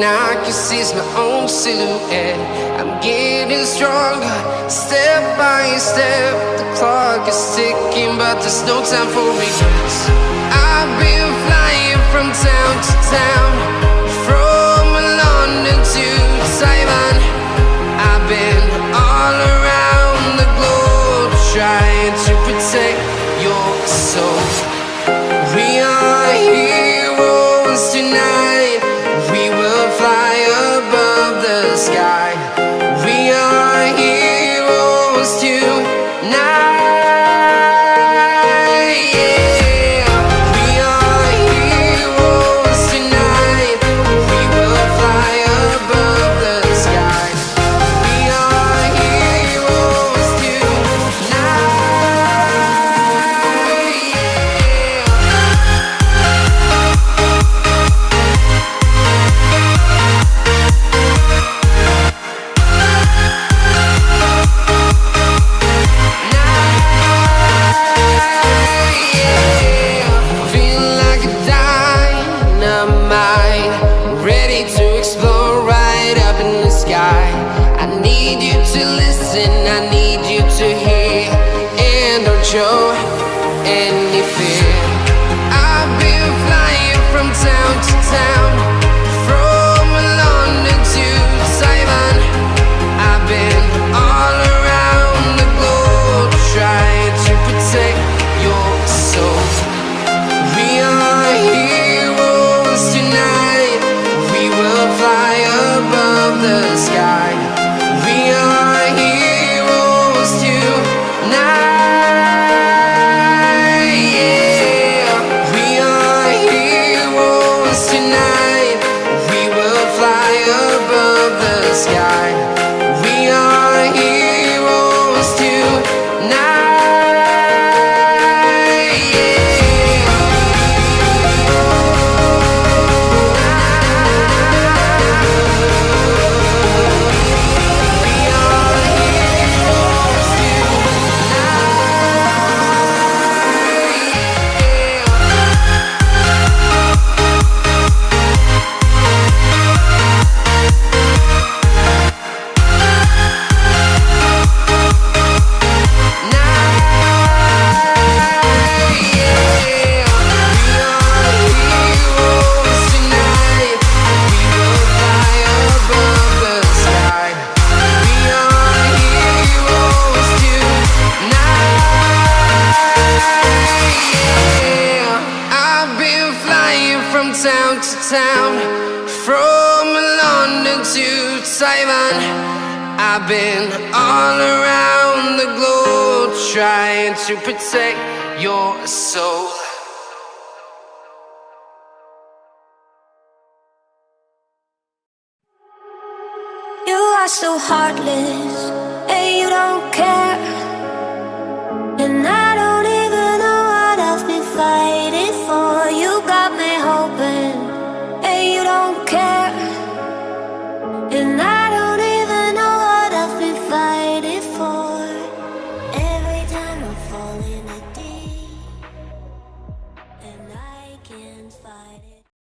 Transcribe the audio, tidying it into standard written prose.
and I can see my own silhouette. I'm getting stronger, step by step. The clock is ticking, but there's no time for regrets. I've been flying from town to town, from London to Taiwan. I've been all around the globe, trying to protect your soul. We are heroes tonight. We will fly above the sky. We are heroes tonight. Yeah. We are heroes tonight. We will fly above the sky. We are heroes tonight. Show any fear. I've been flying from town to town, from London to Taiwan. I've been all around the globe, trying to protect your soul. We are heroes tonight. We will fly above the sky. We are heroes tonight. Town to town, from London to Taiwan. I've been all around the globe, trying to protect your soul. You are so heartless,